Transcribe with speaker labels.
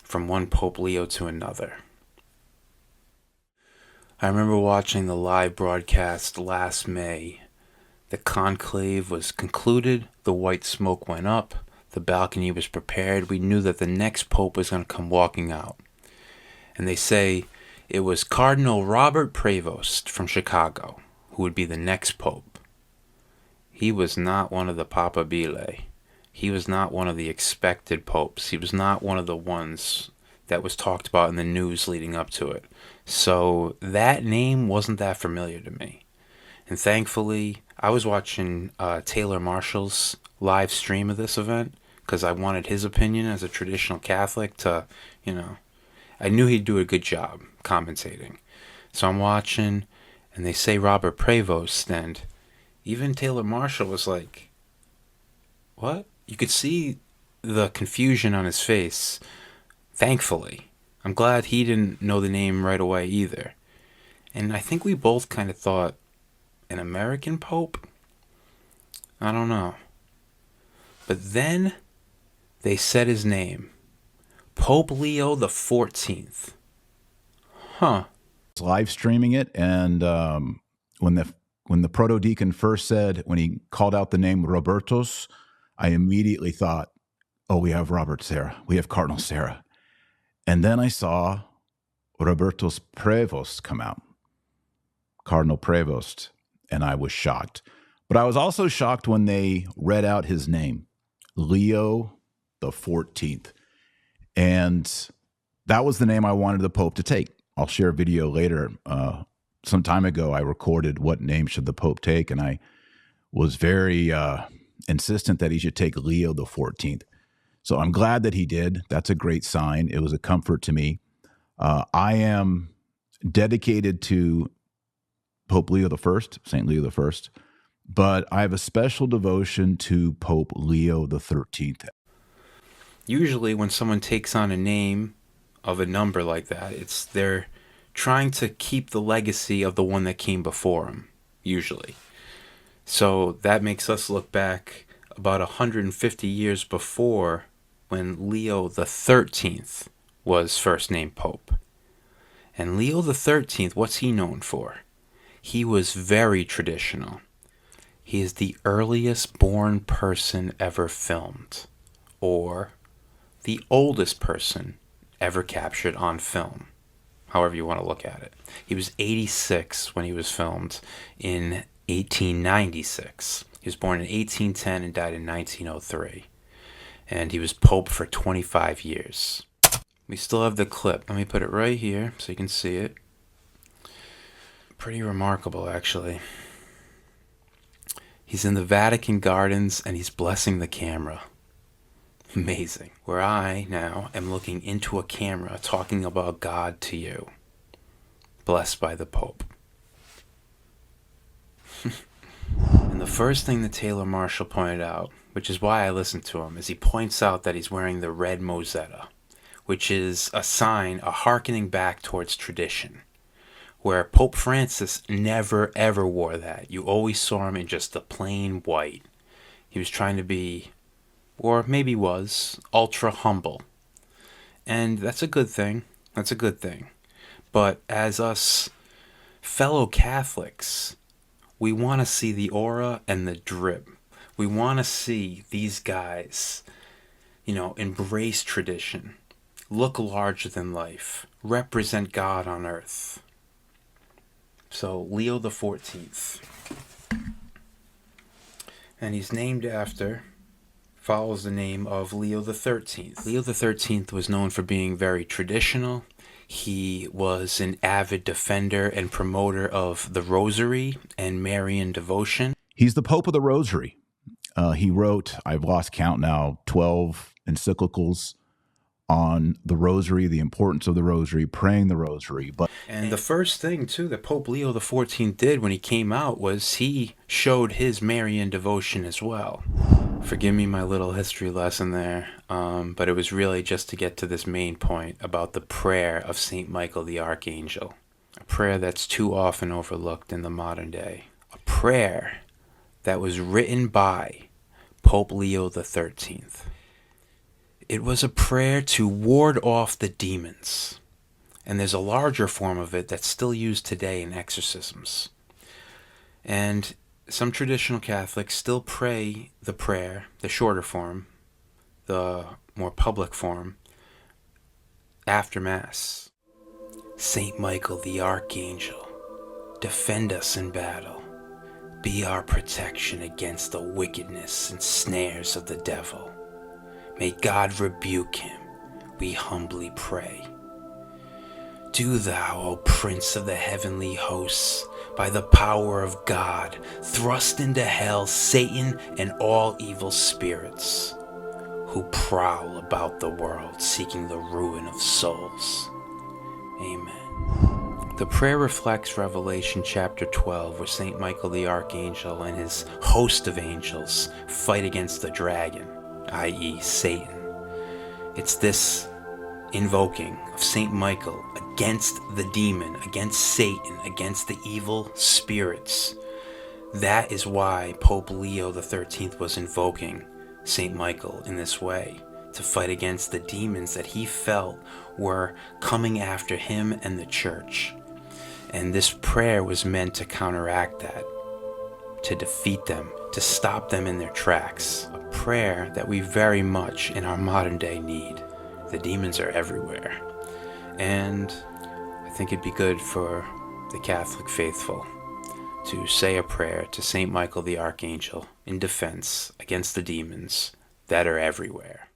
Speaker 1: from one Pope Leo to another. I remember watching the live broadcast last May. The conclave was concluded, the white smoke went up, the balcony was prepared. We knew that the next pope was going to come walking out. And they say it was Cardinal Robert Prevost from Chicago who would be the next pope. He was not one of the Papabile. He was not one of the expected popes. He was not one of the ones that was talked about in the news leading up to it. So that name wasn't that familiar to me. And thankfully, I was watching Taylor Marshall's live stream of this event because I wanted his opinion as a traditional Catholic to, I knew he'd do a good job commentating. So I'm watching, and they say Robert Prevost, and even Taylor Marshall was like, what? You could see the confusion on his face. Thankfully. I'm glad he didn't know the name right away either. And I think we both kind of thought, an American pope? I don't know. But then they said his name. Pope Leo XIV. Huh.
Speaker 2: Live streaming it, and when the proto-deacon first said, when he called out the name Robertus, I immediately thought, oh, we have Robert Serra. We have Cardinal Serra. And then I saw Robertus Prevost come out. Cardinal Prevost. And I was shocked. But I was also shocked when they read out his name, Leo XIV. And that was the name I wanted the Pope to take. I'll share a video later. Some time ago, I recorded what name should the Pope take, and I was very insistent that he should take Leo XIV. So I'm glad that he did. That's a great sign. It was a comfort to me. I am dedicated to Pope Leo I, St. Leo I, but I have a special devotion to Pope Leo XIII.
Speaker 1: Usually when someone takes on a name of a number like that, they're trying to keep the legacy of the one that came before him, usually. So that makes us look back about 150 years before when Leo XIII was first named Pope. And Leo XIII, what's he known for? He was very traditional. He is the earliest born person ever filmed, or the oldest person ever captured on film, however you want to look at it. He was 86 when he was filmed in 1896. He was born in 1810 and died in 1903. And he was Pope for 25 years. We still have the clip. Let me put it right here so you can see it. Pretty remarkable, actually. He's in the Vatican gardens and he's blessing the camera. Amazing. Where I now am looking into a camera talking about God to you. Blessed by the Pope. And the first thing that Taylor Marshall pointed out, which is why I listened to him, is he points out that he's wearing the red mozzetta, which is a sign, a hearkening back towards tradition, where Pope Francis never ever wore that. You always saw him in just the plain white. He was trying to be, or maybe was, ultra humble. And that's a good thing. That's a good thing. But as us fellow Catholics, we want to see the aura and the drip. We want to see these guys, embrace tradition, look larger than life, represent God on earth. So, Leo XIV. And he's named after, follows the name of Leo XIII. Leo XIII was known for being very traditional. He was an avid defender and promoter of the Rosary and Marian devotion.
Speaker 2: He's the Pope of the Rosary. He wrote, I've lost count now, 12 encyclicals on the Rosary, the importance of the Rosary, praying the Rosary.
Speaker 1: And the first thing, too, that Pope Leo XIV did when he came out was he showed his Marian devotion as well. Forgive me my little history lesson there, but it was really just to get to this main point about the prayer of St. Michael the Archangel, a prayer that's too often overlooked in the modern day, a prayer that was written by Pope Leo XIII. It was a prayer to ward off the demons. And there's a larger form of it that's still used today in exorcisms. And some traditional Catholics still pray the prayer, the shorter form, the more public form, after Mass. Saint Michael the Archangel, defend us in battle. Be our protection against the wickedness and snares of the devil. May God rebuke him, we humbly pray. Do thou, O Prince of the heavenly hosts, by the power of God, thrust into hell Satan and all evil spirits who prowl about the world seeking the ruin of souls. Amen. The prayer reflects Revelation chapter 12, where St. Michael the Archangel and his host of angels fight against the dragon, i.e. Satan. It's this invoking of St. Michael against the demon, against Satan, against the evil spirits. That is why Pope Leo XIII was invoking St. Michael in this way, to fight against the demons that he felt were coming after him and the church. And this prayer was meant to counteract that, to defeat them, to stop them in their tracks. A prayer that we very much in our modern day need. The demons are everywhere. And I think it'd be good for the Catholic faithful to say a prayer to St. Michael the Archangel in defense against the demons that are everywhere.